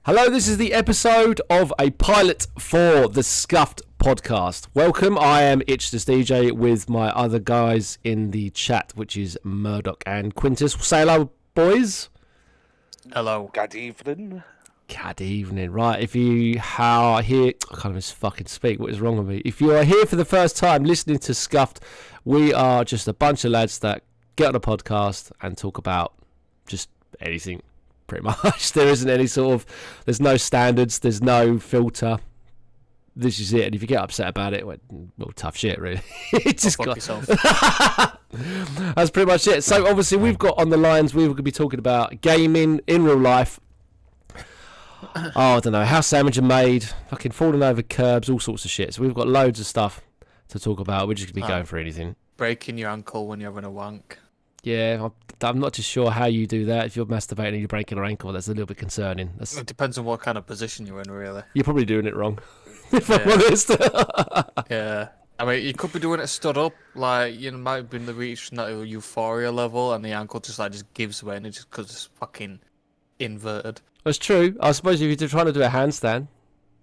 Hello, this is the episode of a pilot for the Scuffed podcast. Welcome, I am Itch this DJ with my other guys in the chat, which is Murdoch and Quintus. Say hello, boys. Hello. Good evening. Good evening. Right, if you are here, I can't even fucking speak. What is wrong with me? If you are here for the first time listening to Scuffed, we are just a bunch of lads that get on a podcast and talk about just anything. Pretty much. There isn't any sort of, there's no standards, there's no filter. This is it. And if you get upset about it, well, tough shit, really. It's just got yourself. That's pretty much it. So obviously we've got on the lines, we're going to be talking about gaming in real life. Oh, I don't know, how sandwiches are made, fucking falling over curbs, all sorts of shit. So we've got loads of stuff to talk about. We're just going to be going for anything. Breaking your ankle when you're having a wank. Yeah, I'm not too sure how you do that. If you're masturbating and you're breaking your ankle, that's a little bit concerning. It depends on what kind of position you're in, really. You're probably doing it wrong, if I'm honest. Yeah. I mean, you could be doing it stood up, like, you might be reaching that euphoria level, and the ankle just gives way, and it's just because it's fucking inverted. That's true. I suppose if you're trying to do a handstand,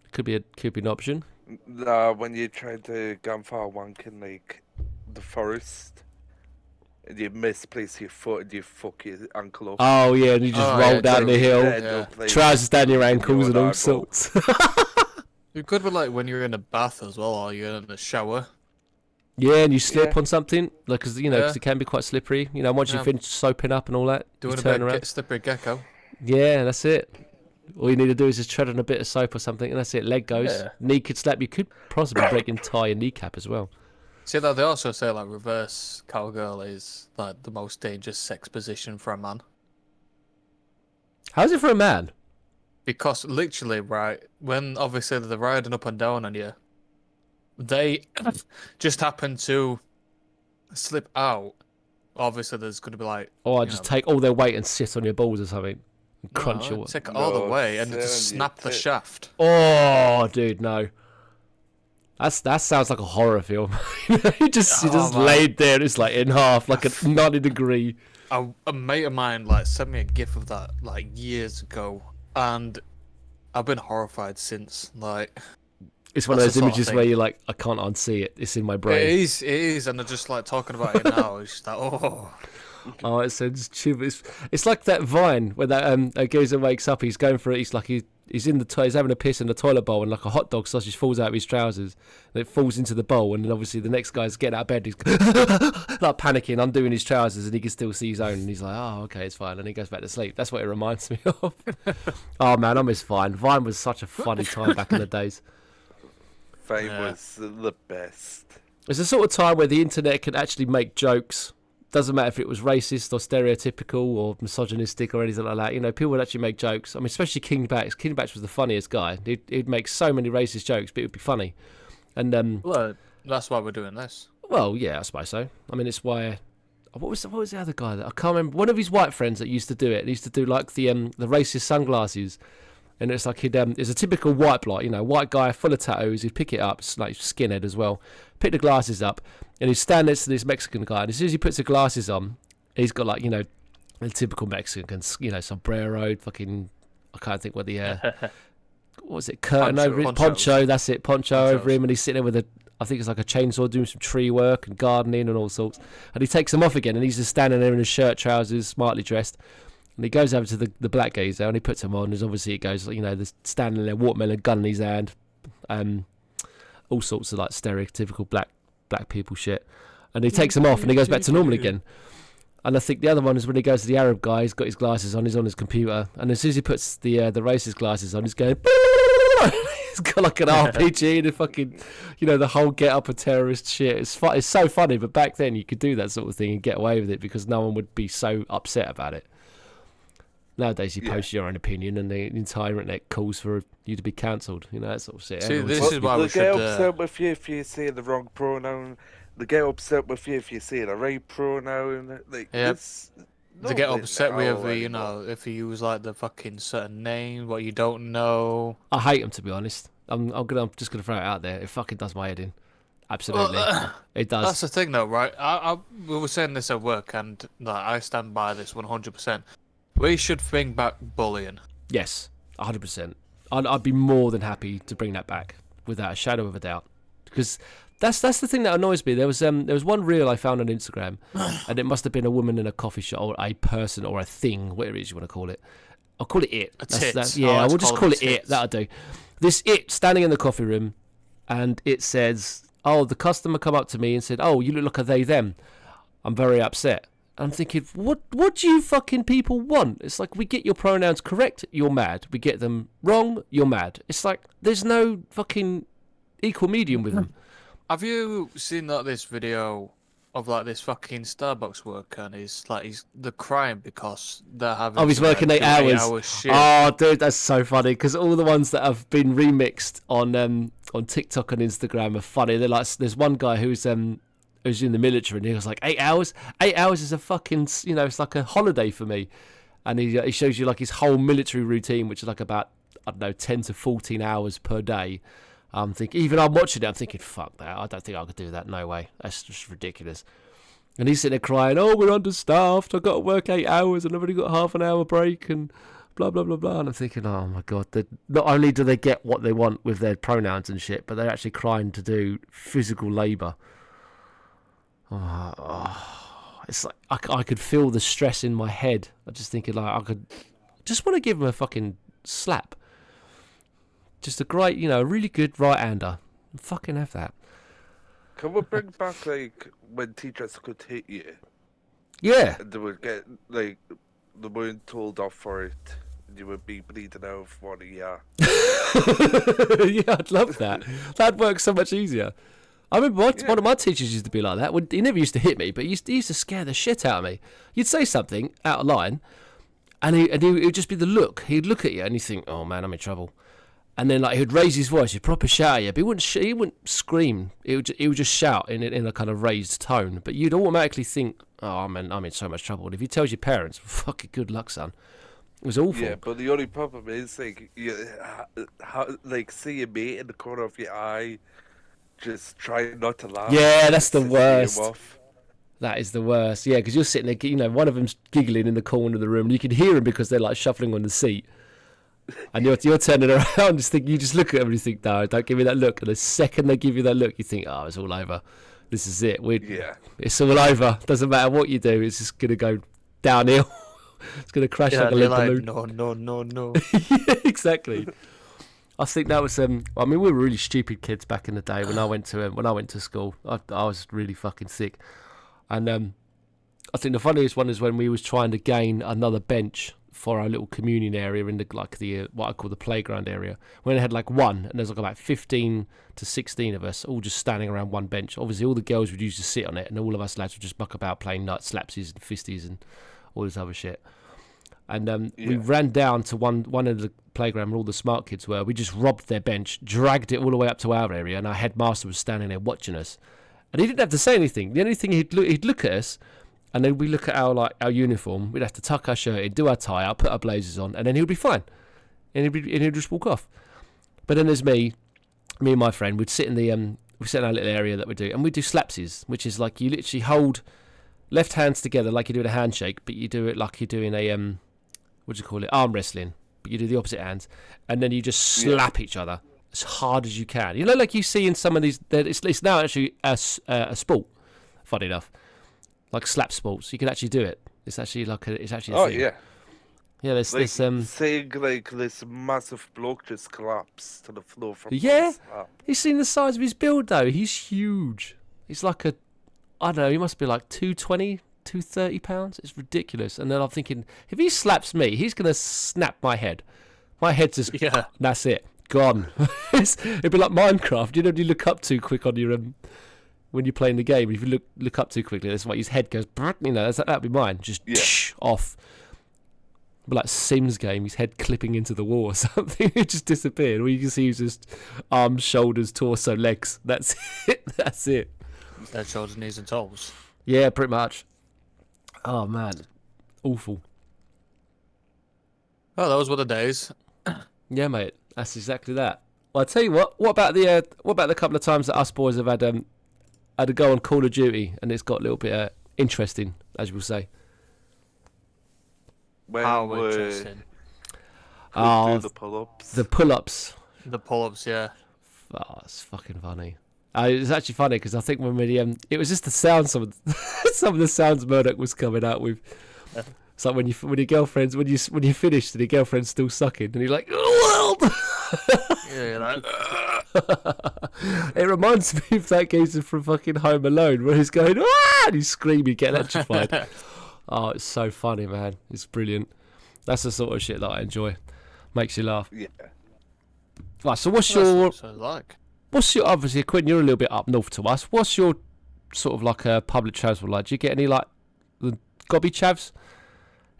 it could be an option. No, when you're trying to go for a wank in like the forest, and you misplace your foot and you fuck your ankle up. Oh yeah, and you just roll down the hill, trousers down your ankles and all sorts. It could be like when you're in a bath as well, or you're in a shower. Yeah, and you slip on something, like, because it can be quite slippery. You know, once you finish soaping up and all that, doing you a turn bit around. slippery gecko. Yeah, that's it. All you need to do is just tread on a bit of soap or something, and that's it. Leg goes. Yeah. Knee could slap. You could possibly break your entire kneecap as well. See, that they also say like reverse cowgirl is like the most dangerous sex position for a man. How's it for a man? Because literally, right, when obviously they're riding up and down on you, they just happen to slip out. Obviously, there's going to be like... Or just take all their weight and sit on your balls or something. And crunch your... Take it all the way and just snap the shaft. Oh, dude, no. That sounds like a horror film. He just laid there, it's like in half, like a 90-degree. A mate of mine like sent me a gif of that like years ago, and I've been horrified since. Like, it's one of those images where you're like, I can't unsee it. It's in my brain. It is, and they're just like talking about it now. It's just like, oh. Oh, it sounds chill. It's like that Vine where that geezer wakes up. He's going for it. He's like he's in the he's having a piss in the toilet bowl, and like a hot dog sausage falls out of his trousers, and it falls into the bowl. And then obviously the next guy's getting out of bed. He's like panicking, undoing his trousers, and he can still see his own. And he's like, "Oh, okay, it's fine." And he goes back to sleep. That's what it reminds me of. Oh man, I miss Vine. Vine was such a funny time back in the days. Vine was the best. It's the sort of time where the internet can actually make jokes. Doesn't matter if it was racist or stereotypical or misogynistic or anything like that. You know, people would actually make jokes. I mean, especially King Bax. King Bax was the funniest guy. He'd make so many racist jokes, but it would be funny. And well, that's why we're doing this. Well, yeah, I suppose so. I mean, it's why. What was the other guy that I can't remember? One of his white friends that used to do it. He used to do like the racist sunglasses. And it's like it's a typical white bloke, white guy full of tattoos. He'd pick it up, it's like skinhead as well. Pick the glasses up, and he'd stand next to this Mexican guy. And as soon as he puts the glasses on, he's got like the typical Mexican, sombrero, fucking. I can't think what the what was it? Curtain over it, poncho. That's it, poncho over him, and he's sitting there with I think it's like a chainsaw doing some tree work and gardening and all sorts. And he takes them off again, and he's just standing there in his shirt, trousers, smartly dressed. And he goes over to the black geezer and he puts him on. There's obviously it goes, there's standing there, watermelon gun in his hand, all sorts of like stereotypical black people shit. And he takes them off and he goes back to normal again. And I think the other one is when he goes to the Arab guy. He's got his glasses on, he's on his computer, and as soon as he puts the racist glasses on, he's going. He's got like an RPG and a fucking, the whole get up a terrorist shit. It's so funny, but back then you could do that sort of thing and get away with it because no one would be so upset about it. Nowadays, you post your own opinion, and the entire internet calls for you to be cancelled. That sort of shit. See, this is why we should. They get upset with you if you say the wrong pronoun. They get upset with you if you say the right pronoun. Like, they get upset with you, if you use like the fucking certain name, what you don't know. I hate them, to be honest. I'm just gonna throw it out there. It fucking does my head in. Absolutely, it does. That's the thing, though, right? We were saying this at work, and I stand by this 100%. We should bring back bullying. Yes, 100%. I'd be more than happy to bring that back without a shadow of a doubt, because that's the thing that annoys me. There was one reel I found on Instagram, and it must have been a woman in a coffee shop, or a person, or a thing, whatever it is you want to call it. I'll call it it. Yeah, we'll just call it it. That'll do. This it standing in the coffee room, and it says, "Oh, the customer come up to me and said, 'Oh, you look like a they them. I'm very upset.'" I'm thinking, what do you fucking people want? It's like, we get your pronouns correct, you're mad. We get them wrong, you're mad. It's like, there's no fucking equal medium with them. Have you seen this video of like this fucking Starbucks worker, and he's crying because they're having he's working 8 hours. Shit. Oh, dude, that's so funny, because all the ones that have been remixed on TikTok and Instagram are funny. They're like, there's one guy who's in the military, and he was like, 8 hours? 8 hours is a fucking, it's like a holiday for me. And he shows you like his whole military routine, which is like about, I don't know, 10 to 14 hours per day. I'm watching it, I'm thinking, fuck that, I don't think I could do that, no way, that's just ridiculous. And he's sitting there crying, "Oh, we're understaffed, I've got to work 8 hours and I've only got half an hour break," and blah, blah, blah, blah. And I'm thinking, oh my God, not only do they get what they want with their pronouns and shit, but they're actually crying to do physical labour. It's like I could feel the stress in my head. I'm just thinking, like, just want to give him a fucking slap. Just a great, a really good right-hander. Fucking have that. Can we bring back, like, when teachers could hit you? Yeah. And they would get, like, they weren't told off for it. And you would be bleeding out of one ear. Yeah, I'd love that. That'd work so much easier. I remember one of my teachers used to be like that. He never used to hit me, but he used to scare the shit out of me. You'd say something out of line, and it would just be the look. He'd look at you, and you think, "Oh man, I'm in trouble." And then, like, he'd raise his voice, he'd proper shout at you, but he wouldn't scream. He would just shout in a kind of raised tone. But you'd automatically think, "Oh, I'm in so much trouble." And if he tells your parents, fucking good luck, son. It was awful. Yeah, but the only problem is, like, see a mate in the corner of your eye, just try not to laugh. Yeah, that's the worst. That is the worst. Yeah, because you're sitting there, one of them's giggling in the corner of the room, and you can hear them because they're like shuffling on the seat. And you're turning around, you just look at them and you think, "No, don't give me that look." And the second they give you that look, you think, "Oh, it's all over. This is it. It's all over. Doesn't matter what you do. It's just gonna go downhill. It's gonna crash like a lead balloon." No. Yeah, exactly. I think that was we were really stupid kids back in the day when I went to school. I was really fucking sick, and I think the funniest one is when we was trying to gain another bench for our little communion area in the what I call the playground area. When it had like one, and there's like about 15 to 16 of us all just standing around one bench. Obviously, all the girls would used to sit on it, and all of us lads would just muck about playing nuts, slapsies, and fisties, and all this other shit. And we ran down to one end of the playground where all the smart kids were. We just robbed their bench, dragged it all the way up to our area, and our headmaster was standing there watching us. And he didn't have to say anything. The only thing he'd look at us, and then we look at our uniform. We'd have to tuck our shirt in, do our tie up, put our blazers on, and then he'd be fine. And he'd just walk off. But then there's me and my friend. We'd sit in our little area that we do, and we do slapsies, which is like you literally hold left hands together like you're doing a handshake, but you do it like you're doing a what do you call it? Arm wrestling. But you do the opposite hands, and then you just slap each other as hard as you can. Like you see in some of these. It's now actually a sport. Funny enough. Like slap sports, you can actually do it. It's actually a thing. Yeah. Yeah, there's like, this saying like this massive bloke just collapsed to the floor from yeah. slap. He's seen the size of his build though. He's huge. He's like I don't know. He must be like 220, 230 pounds. It's ridiculous. And then I'm thinking, if he slaps me, he's gonna snap my head. My head's just that's it, gone. It'd be like Minecraft. You look up too quick on your when you're playing the game. If you look up too quickly, that's why his head goes. That'd be mine. Just off. But like Sims game, his head clipping into the wall or something. It just disappeared. All you can see is just arms, shoulders, torso, legs. That's it. That's it. Head, shoulders, knees, and toes. Yeah, pretty much. Oh man, awful. Oh, those were the days. Yeah, mate. That's exactly that. Well, I tell you what. What about the couple of times that us boys have had a go on Call of Duty, and it's got a little bit interesting, as we'll say. How interesting? Couldn't Oh, do the pull-ups. the pull-ups. The pull-ups, yeah. Oh, it's fucking funny. It's actually funny because I think when we it was just the sound some of the sounds Murdoch was coming out with. It's like when your girlfriend's when you finished and your girlfriend's still sucking and you're like, Yeah, like, it reminds me of that geezer from fucking Home Alone where he's going ah! And he's screaming, get electrified. Oh, it's so funny, man. It's brilliant. That's the sort of shit that I enjoy. Makes you laugh. Yeah. Right, so what's your obviously Quinn, you're a little bit up north to us. What's your sort of like a public transport like? Do you get any like the gobby chavs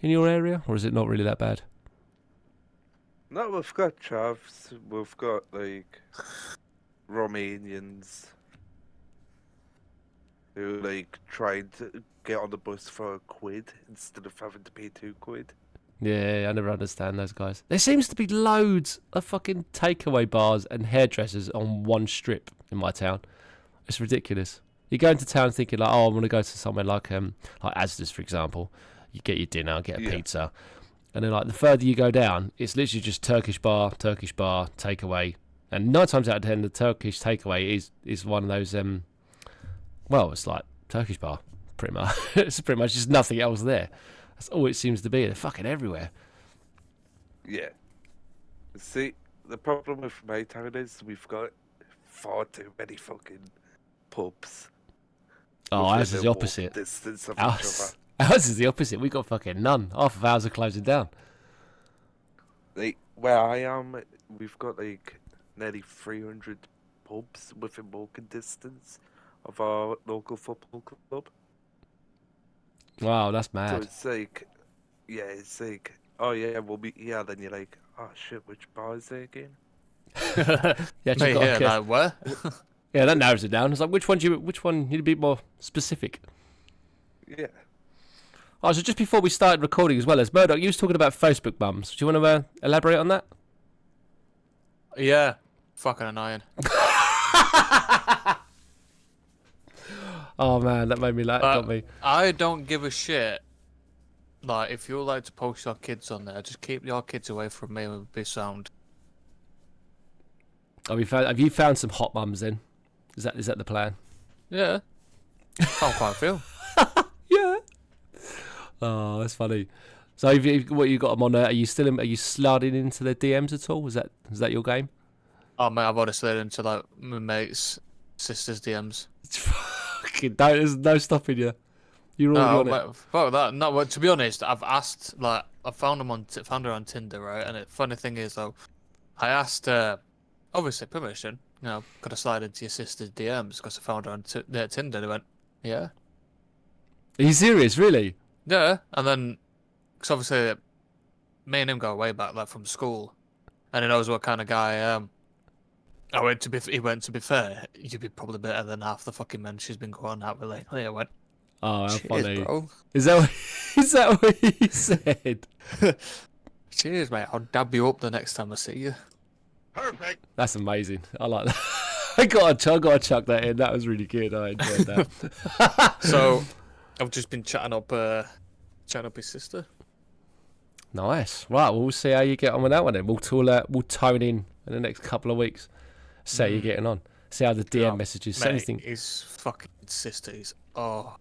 in your area, or is it not really that bad? No, we've got chavs. We've got like Romanians who like tried to get on the bus for £1 instead of having to pay £2. Yeah, I never understand those guys. There seems to be loads of fucking takeaway bars and hairdressers on one strip in my town. It's ridiculous. You go into town thinking like, oh, I want to go to somewhere like Asda's, for example. You get your dinner, get a pizza, and then like the further you go down, it's literally just Turkish bar, takeaway, and 9 times out of 10, the Turkish takeaway is one of those well, it's like Turkish bar, pretty much. It's pretty much just nothing else there. That's all it seems to be. They're fucking everywhere. Yeah. See, the problem with my town is we've got far too many fucking pubs. Oh, within ours is a the walk opposite. distance of each Ours other. is the opposite. We got fucking none. Half of ours are closing down. Like, where I am, we've got like nearly 300 pubs within walking distance of our local football club. Wow, that's So mad. it's like, yeah, it's like, oh yeah, we'll be here. Then you're like, oh shit, which bar is there again? Yeah, mate, yeah, like, where? yeah, that narrows it down. It's like which one need to be more specific. Yeah. Oh, so just before we started recording as well as Murdoch, you was talking about Facebook mums. Do you want to elaborate on that? Yeah, fucking annoying. Oh man, that made me laugh. Got me. I don't give a shit. Like, if you like to post your kids on there, just keep your kids away from me with be sound. Have you found some hot mums then? Is that the plan? Yeah. Found quite a few. Yeah. Oh, that's funny. So, what you got them on? Are you sliding into their DMs at all? Is that your game? Oh mate, I've already slid into like my mate's sister's DMs. There's no stopping you. You're already on it. Mate, fuck that. No, well, to be honest, I've asked, like, I found her on Tinder, right? And the funny thing is, though, I asked, obviously, permission. You know, could I slide into your sister's DMs because I found her on Tinder? They went, yeah. Are you serious? Really? Yeah. And then, because obviously, me and him go way back, like, from school. And he knows what kind of guy I am. He went, to be fair, you'd be probably better than half the fucking men she's been going out with lately. I went, Oh, how cheers, funny. bro. Is that what he said? Cheers, mate. I'll dab you up the next time I see you. Perfect. That's amazing. I like that. I gotta chuck that in. That was really good. I enjoyed that. So, I've just been chatting up his sister. Nice. Right, well, we'll see how you get on with that one then. We'll tone in the next couple of weeks. See how you're getting on. See how the DM messages. Mate, Anything. his fucking sister is I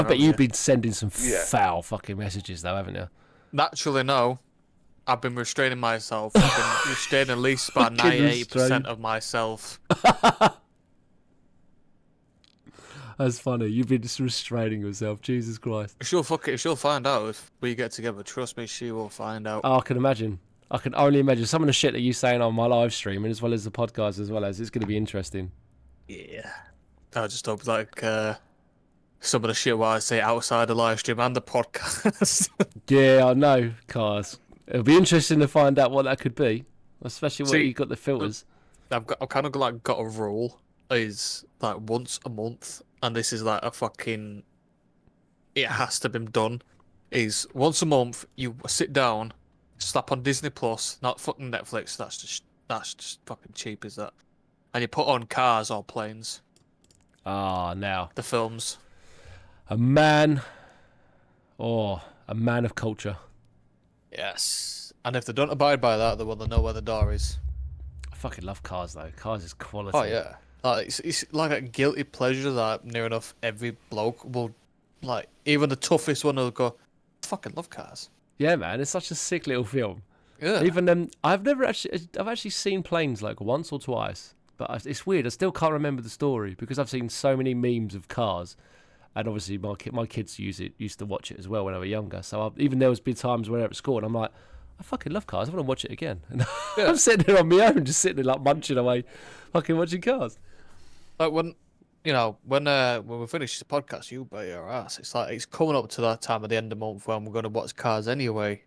bet you've been sending some foul fucking messages though, haven't you? Naturally, no. I've been restraining myself. I've been restraining at least about 98% of myself. That's funny. You've been just restraining yourself. Jesus Christ. She'll find out if we get together. Trust me, she will find out. Oh, I can imagine. I can only imagine some of the shit that you're saying on my live stream, and as well as the podcast, it's going to be interesting. Yeah. I just hope like some of the shit what I say outside the live stream and the podcast. Yeah, I know, cars. It'll be interesting to find out what that could be, especially when you got the filters. I've kind of like got a rule is like once a month, and this is like a fucking. It has to be done. Is once a month you sit down, slap on Disney Plus, not fucking Netflix. That's just fucking cheap, is that? And you put on Cars or Planes. Ah, now The films. a man of culture. Yes. And if they don't abide by that, then they'll know where the door is. I fucking love Cars though. Cars is quality. Oh yeah. Like it's like a guilty pleasure that near enough every bloke will, like, even the toughest one will go, I fucking love Cars. Yeah, man, it's such a sick little film. Yeah. Even I've actually seen Planes like once or twice, but it's weird. I still can't remember the story because I've seen so many memes of Cars, and obviously my kids used to watch it as well when I was younger. So even there was been times when I was at school and I'm like, I fucking love Cars. I want to watch it again. And Yeah. I'm sitting there on my own, just sitting there like munching away, fucking watching Cars. Like when we finish the podcast, you bet your ass. It's like it's coming up to that time at the end of the month when we're gonna watch Cars anyway.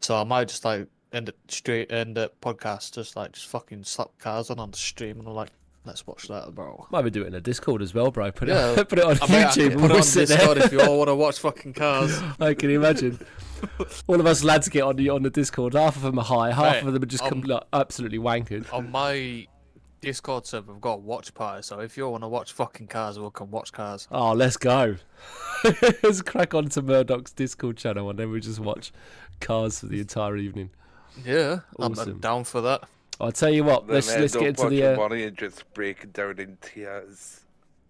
So I might just like end the podcast just fucking slap Cars on the stream and I'm like, let's watch that, bro. Might be doing it in a Discord as well, bro. Put Yeah. it on I bet I YouTube. can put it on sit Discord there. if you all want to watch fucking Cars. I can imagine. All of us lads get on the Discord. Half of them are high, half Right, of them are just like, absolutely wankered. On my Discord server, I've got a watch party, so if you want to watch fucking Cars, we can watch Cars. Oh, let's go. Let's crack on to Murdoch's Discord channel and then we just watch Cars for the entire evening. Yeah, Awesome. I'm down for that. I'll tell you what, let's get into the... money and just breaking down in tears.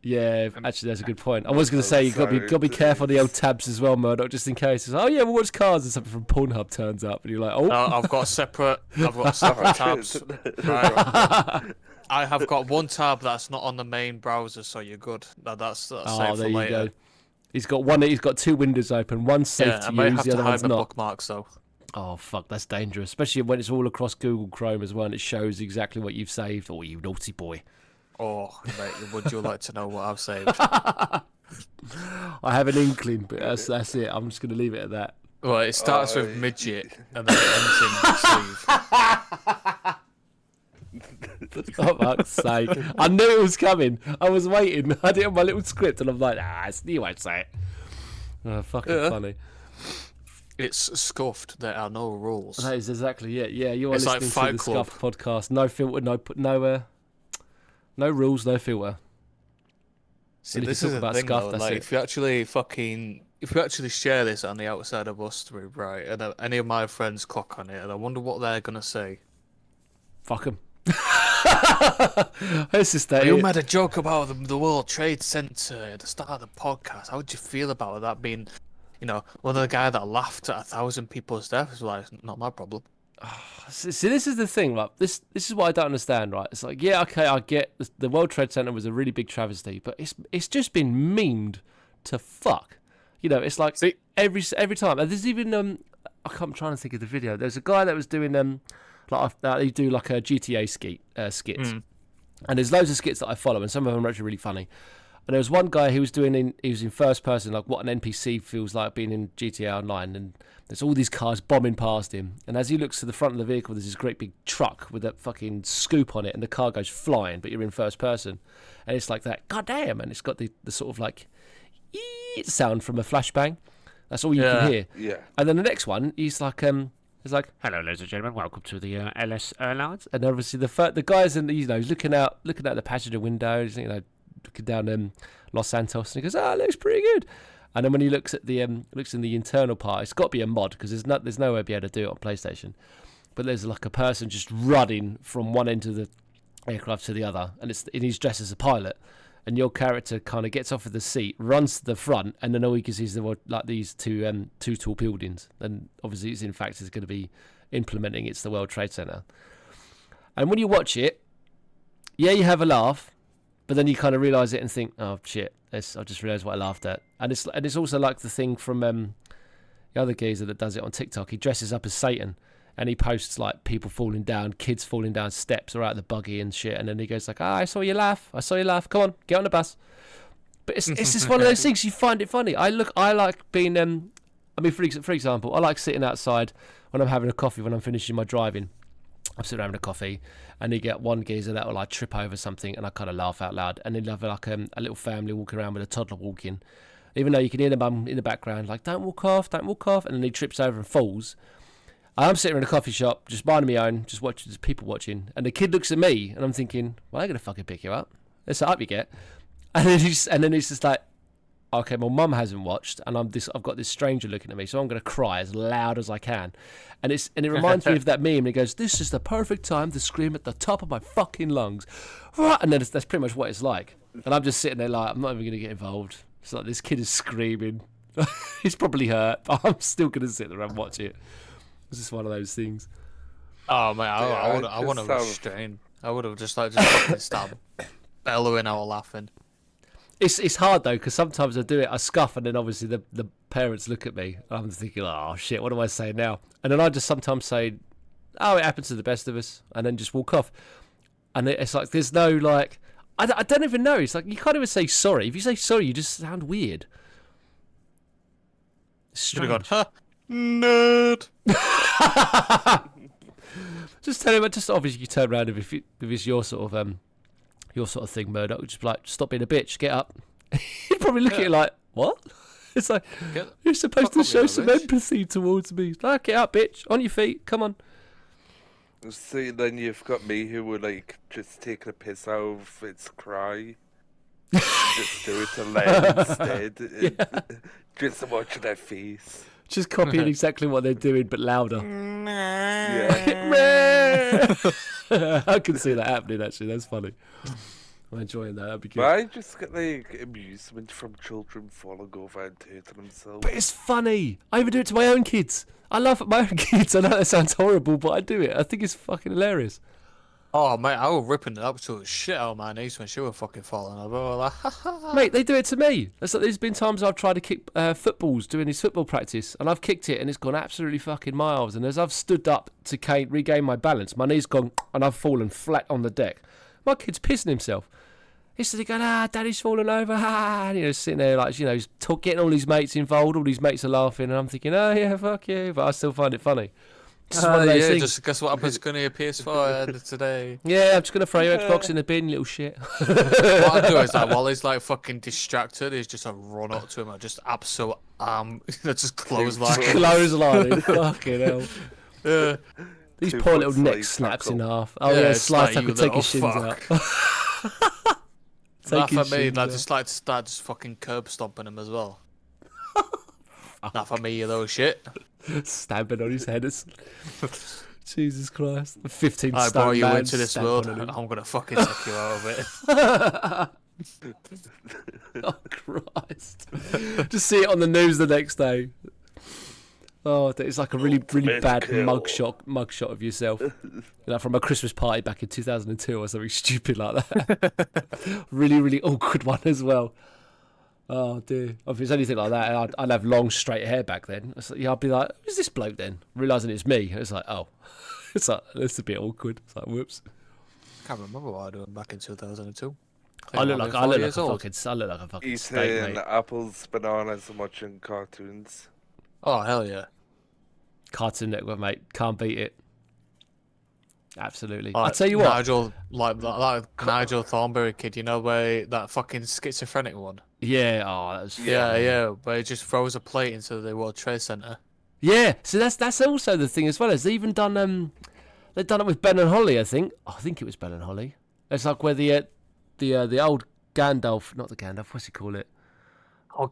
Yeah, actually, that's a good point. I was going to say, you've got to be careful of the old tabs as well, Murdoch, just in case. It's, oh, yeah, we'll watch Cars and something from Pornhub turns up. And you're like, oh. I've got separate tabs. Right. I have got one tab that's not on the main browser, so you're good. That's safe Oh, for there you later. go. He's got two windows open. One's safe Yeah, to I might use, have the to other hide one's my not. bookmarks though. Oh, fuck, that's dangerous. Especially when it's all across Google Chrome as well and it shows exactly what you've saved. Oh, you naughty boy. Oh, mate, would you like to know what I've saved? I have an inkling, but that's it. I'm just going to leave it at that. Well, it starts with midget and then it ends in sleeve. For fuck's sake. I knew it was coming. I was waiting. I did it on my little script and I'm like, you won't say it. Oh, fucking funny. It's scuffed. There are no rules. That is exactly it. Yeah, you are It's like listening Fight to the Club. Scuffed podcast. No filter, no rules, no filter. See, And if this you is talk the about thing Scuffed, though. that's Like, it. if you actually share this on the outside of us three, right, and any of my friends clock on it, and I wonder what they're gonna say. Fuck them. It's just that. You made a joke about the World Trade Center at the start of the podcast. How would you feel about that being, one of the guy that laughed at 1,000 people's deaths? Like, not my problem. See, this is the thing, right? This is what I don't understand, right? It's like, yeah, okay, I get the World Trade Center was a really big travesty, but it's just been memed to fuck. It's like every time. And there's even I'm trying to think of the video. There's a guy that was doing he do like a GTA skits, and there's loads of skits that I follow, and some of them are actually really funny. And there was one guy who was in first person, like what an NPC feels like being in GTA Online, and there's all these cars bombing past him, and as he looks to the front of the vehicle, there's this great big truck with that fucking scoop on it, and the car goes flying, but you're in first person, and it's like that, goddamn, and it's got the sort of like sound from a flashbang. That's all you can hear. Yeah. And then the next one, he's like, hello, ladies and gentlemen, welcome to the LS Airlines. And obviously the guy's he's looking out the passenger window, he's, looking down Los Santos, and he goes, it looks pretty good. And then when he looks at looks in the internal part, it's got to be a mod because there's no way to be able to do it on PlayStation. But there's like a person just running from one end of the aircraft to the other, and he's dressed as a pilot. And your character kind of gets off of the seat, runs to the front, and then all you can see is these two tall buildings. And obviously, it's going to be implementing it's the World Trade Center. And when you watch it, yeah, you have a laugh, but then you kind of realize it and think, oh shit, I just realized what I laughed at. And it's also like the thing from the other geezer that does it on TikTok. He dresses up as Satan. And he posts like people falling down, kids falling down steps or out of the buggy and shit. And then he goes like, I saw you laugh. Come on, get on the bus. But it's just one of those things. You find it funny. I like being, for example, I like sitting outside when I'm having a coffee, when I'm finishing my driving. I'm sitting having a coffee and you get one geezer that will like trip over something and I kind of laugh out loud. And then you have like a little family walking around with a toddler walking. Even though you can hear the mum in the background like, don't walk off. And then he trips over and falls. I'm sitting in a coffee shop, just minding my own, just watching, just people watching, and the kid looks at me, and I'm thinking, well, I'm gonna fucking pick you up. That's how up you get. And then he's just like, okay, my mum hasn't watched, and I've got this stranger looking at me, so I'm going to cry as loud as I can. And it reminds me of that meme. And he goes, "This is the perfect time to scream at the top of my fucking lungs," and then that's pretty much what it's like. And I'm just sitting there like, I'm not even going to get involved. It's like this kid is screaming. He's probably hurt, but I'm still going to sit there and watch it. It's just one of those things. Oh man, I want to restrain. I would have just fucking started bellowing out laughing. It's hard though, because sometimes I do it, I scuff, and then obviously the parents look at me. And I'm thinking, oh shit, what do I say now? And then I just sometimes say, oh, it happens to the best of us, and then just walk off. And it's like there's no like, I don't even know. It's like you can't even say sorry. If you say sorry, you just sound weird. Should have gone, huh? Nerd. Just tell him. Just obviously you turn around if it's your sort of thing, Murdoch. Just be like, stop being a bitch, get up. He'd probably look at you like, what? It's like you're supposed to show some empathy towards me. Like, get up, bitch, on your feet, come on. See, then you've got me who would like just take a piss out of its cry. Just do it aloud instead. Yeah. Just to watch their face. Just copying exactly what they're doing, but louder. Yeah. I can see that happening, actually. That's funny. I'm enjoying that. That'd be good. But I just get like amusement from children falling over and hurting themselves. But it's funny. I even do it to my own kids. I laugh at my own kids. I know that sounds horrible, but I do it. I think it's fucking hilarious. Oh mate, I was ripping the absolute shit out of my niece when she was fucking falling over. I was like, ha, ha, ha. Mate, they do it to me. It's like, there's been times I've tried to kick footballs doing his football practice, and I've kicked it, and it's gone absolutely fucking miles. And as I've stood up to regain my balance, my knee's gone, and I've fallen flat on the deck. My kid's pissing himself. He's sitting going, Daddy's fallen over, and, you know, sitting there like, you know, getting all his mates involved. All his mates are laughing, and I'm thinking, oh yeah, fuck you, but I still find it funny. Yeah, just guess what happens to your PS4 today. Yeah, I'm just going to throw your Xbox in the bin, little shit. What I do is like, while he's like fucking distracted, he's just run up to him and just absolute just clothesline. Clothesline, fucking hell. Yeah. These poor little neck snaps in half. Oh yeah, slide tackle, take his shins out. That for me, I just like to start just fucking curb stomping him as well. Not for me, you little shit. Stabbing on his head. Jesus Christ. 15 I stone brought you man into this world, I'm gonna fucking take you out of it. Oh Christ. Just see it on the news the next day. Oh, it's like a really bad mugshot of yourself. You know, from a Christmas party back in 2002 or something stupid like that. Really awkward one as well. Oh dear. If it's anything like that, I'd have long straight hair back then. I'd be like, who's this bloke then? Realising it's me. It's like, oh. It's like, that's a bit awkward. It's like, whoops. Can't remember what I was doing back in 2002. I look like a fucking Eating steak, mate. apples, bananas, and watching cartoons. Oh hell yeah. Cartoon Network, mate. Can't beat it. Absolutely. Like, I'll tell you what. Nigel, like Nigel Thornberry kid, you know, where that fucking schizophrenic one. Yeah. Oh, that was. Yeah. Where he just throws a plate into the World Trade Center. Yeah. So that's also the thing as well. As they even done they've done it with Ben and Holly. I think it was Ben and Holly. It's like where the old Gandalf, not the Gandalf. What's he call it?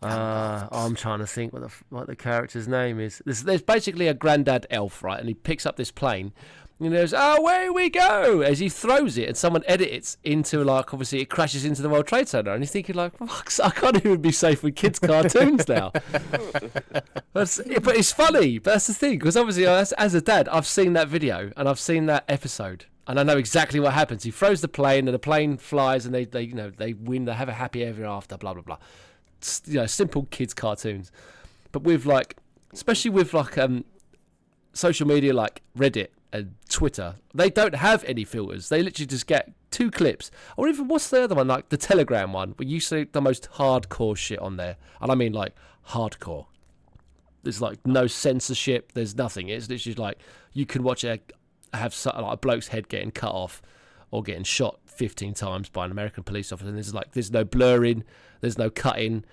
I'm trying to think what the character's name is. There's basically a granddad elf, right? And he picks up this plane, and he goes, away we go! As he throws it, and someone edits into, like, obviously it crashes into the World Trade Center, and he's thinking, like, fuck, I can't even be safe with kids' cartoons now. But it's funny, but that's the thing, because obviously, as a dad, I've seen that video, and I've seen that episode, and I know exactly what happens. He throws the plane, and the plane flies, and they win, they have a happy ever after, blah, blah, blah. You know, simple kids cartoons, but with like, especially with like social media like Reddit and Twitter, they don't have any filters. They literally just get 2 clips, or even what's the other one, like the Telegram one, where you see the most hardcore shit on there, and I mean like hardcore. There's like no censorship. There's nothing. It's literally like you can watch like a bloke's head getting cut off or getting shot 15 times by an American police officer, and there's no blurring. There's no cutting.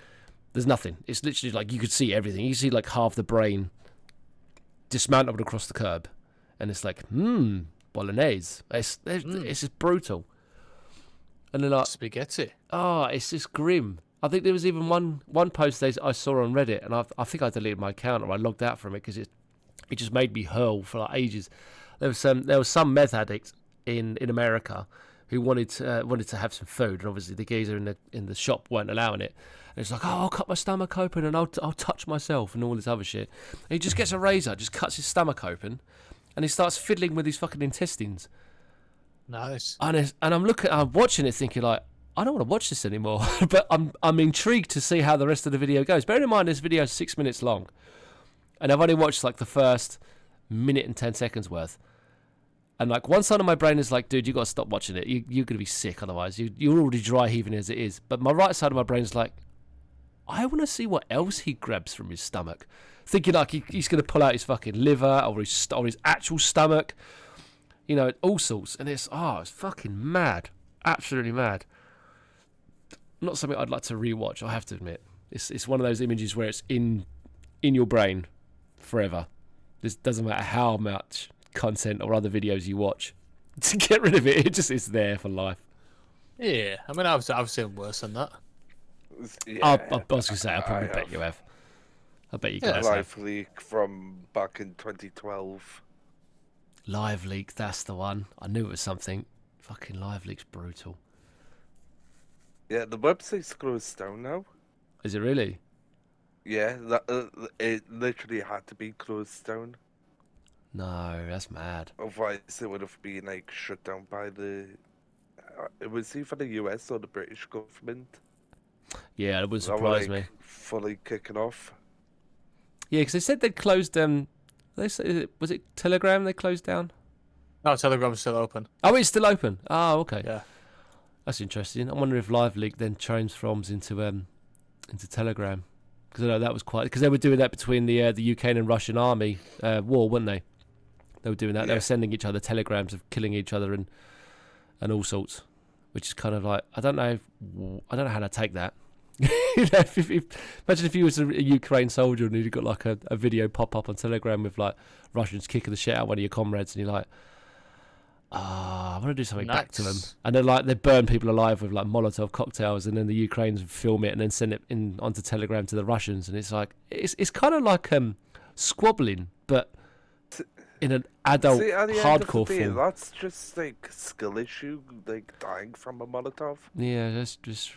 There's nothing. It's literally like you could see everything. You see like half the brain dismantled across the curb. And it's like, bolognese. It's just brutal. And then like, Spaghetti. it's just grim. I think there was even one post I saw on Reddit, and I think I deleted my account or I logged out from it because it just made me hurl for like ages. There was some meth addict in America who wanted to have some food, and obviously the geezer in the shop weren't allowing it. And it's like, oh, I'll cut my stomach open and I'll touch myself and all this other shit. And he just gets a razor, just cuts his stomach open, and he starts fiddling with his fucking intestines. Nice. And I'm watching it thinking like, I don't want to watch this anymore. But I'm intrigued to see how the rest of the video goes. Bear in mind this video is 6 minutes long, and I've only watched like the first minute and 10 seconds worth. And like one side of my brain is like, dude, you got to stop watching it. You're gonna be sick otherwise. You're already dry heaving as it is. But my right side of my brain is like, I want to see what else he grabs from his stomach. Thinking like he's gonna pull out his fucking liver or his actual stomach. You know, all sorts. And it's fucking mad, absolutely mad. Not something I'd like to rewatch. I have to admit, it's one of those images where it's in your brain forever. This doesn't matter how much content or other videos you watch. To get rid of it, it just is there for life. Yeah, I mean, I've seen worse than that. Yeah, I was going to say, I probably bet you have. I bet you guys have. Live leak from back in 2012. Live Leak, that's the one. I knew it was something. Fucking Live Leak's brutal. Yeah, the website's closed down now. Is it really? Yeah, it literally had to be closed down. No, that's mad. Otherwise, it would have been like shut down by the. It was either the US or the British government. Yeah, it wouldn't That were, surprise like, me. Fully kicking off. Yeah, because they said they'd closed. Was it Telegram they closed down? No, Telegram's still open. Oh, it's still open. Oh, okay. Yeah. That's interesting. I wonder if Live Leak then transforms into Telegram, because I know that was quite, because they were doing that between the Ukraine and Russian army war, weren't they? They were doing that. Yeah. They were sending each other telegrams of killing each other and all sorts, which is kind of like, I don't know how to take that. Imagine if you was a Ukraine soldier and you'd got like a video pop up on Telegram with like Russians kicking the shit out of one of your comrades, and you're like, I want to do something back to them. And then like they burn people alive with like Molotov cocktails, and then the Ukrainians film it and then send it onto Telegram to the Russians, and it's like it's kind of like squabbling, but in an adult hardcore form. That's just like skill issue, like dying from a Molotov. Yeah, that's just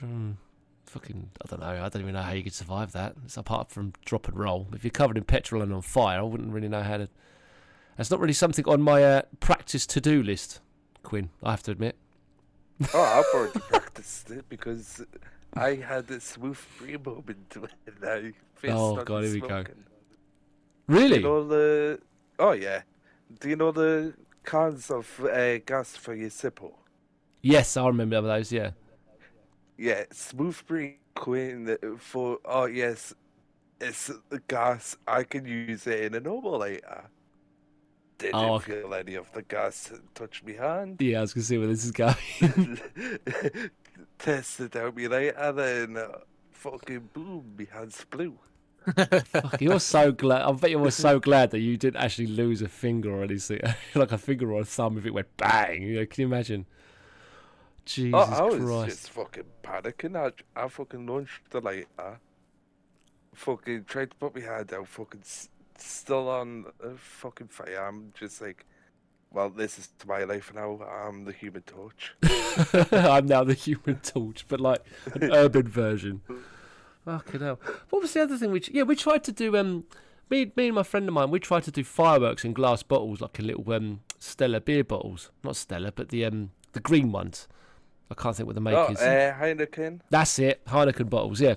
fucking, I don't know. I don't even know how you could survive that. It's apart from drop and roll. If you're covered in petrol and on fire, I wouldn't really know how to. That's not really something on my practice to-do list, Quinn, I have to admit. Oh, I've already practiced it because I had a smooth free moment when I first started here we go. smoking. Really? You know oh yeah. Do you know the cans of gas for your Zippo? Yes, I remember those, yeah. Yeah, smooth free Quinn for, oh yes, it's gas. I can use it in a normal lighter. Didn't feel any of the gas touch me hand. Yeah, I was going to see where this is going. Tested out me later, then fucking boom, my hands blew. Fuck, you're so glad. I bet you were so glad that you didn't actually lose a finger or anything, like a finger or a thumb if it went bang. You know, can you imagine? Jesus I was Christ. just fucking panicking. I fucking launched the lighter. Fucking tried to put my hand out. Fucking still on fucking fire. I'm just like, well, this is my life now. I'm the Human Torch. I'm now the Human Torch, but like an urban version. Fucking hell. What was the other thing? We tried to do. Me and my friend of mine, we tried to do fireworks in glass bottles, like a little Stella beer bottles. Not Stella, but the green ones. I can't think what the make is. Heineken. That's it, Heineken bottles. Yeah,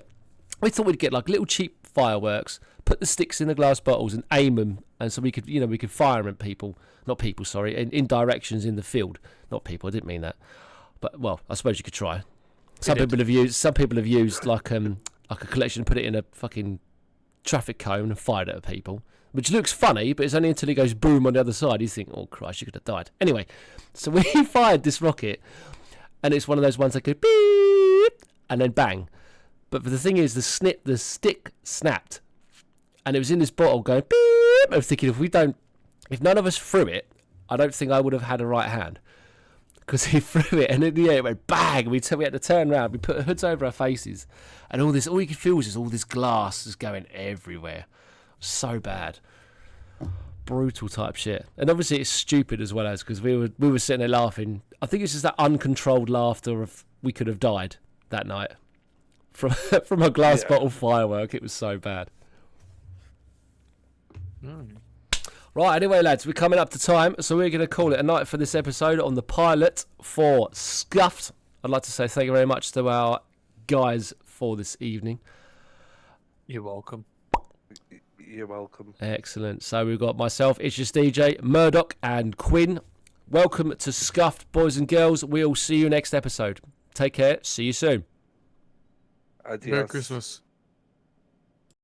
we thought we'd get like little cheap fireworks, put the sticks in the glass bottles, and aim them, and so we could fire them at people. Not people, sorry, in directions in the field. Not people. I didn't mean that. But well, I suppose you could try. Some people have used like a collection and put it in a fucking traffic cone and fired it at people, which looks funny, but it's only until it goes boom on the other side you think, oh Christ, you could have died. Anyway, so we fired this rocket, and it's one of those ones that go beep and then bang. But the thing is, the stick snapped, and it was in this bottle going beep. I was thinking, if none of us threw it, I don't think I would have had a right hand. because he threw it, and in the air it went bang. We had to turn around. We put hoods over our faces, and all you could feel was just all this glass just going everywhere. So bad, brutal type shit. And obviously it's stupid as well, as because we were sitting there laughing. I think it's just that uncontrolled laughter of we could have died that night from a glass bottle firework. It was so bad. Right, anyway, lads, we're coming up to time, so we're going to call it a night for this episode on the pilot for Scuffed. I'd like to say thank you very much to our guys for this evening. You're welcome. You're welcome. Excellent. So we've got myself, It's Just DJ, Murdoch, and Quinn. Welcome to Scuffed, boys and girls. We'll see you next episode. Take care. See you soon. Adios. Merry Christmas.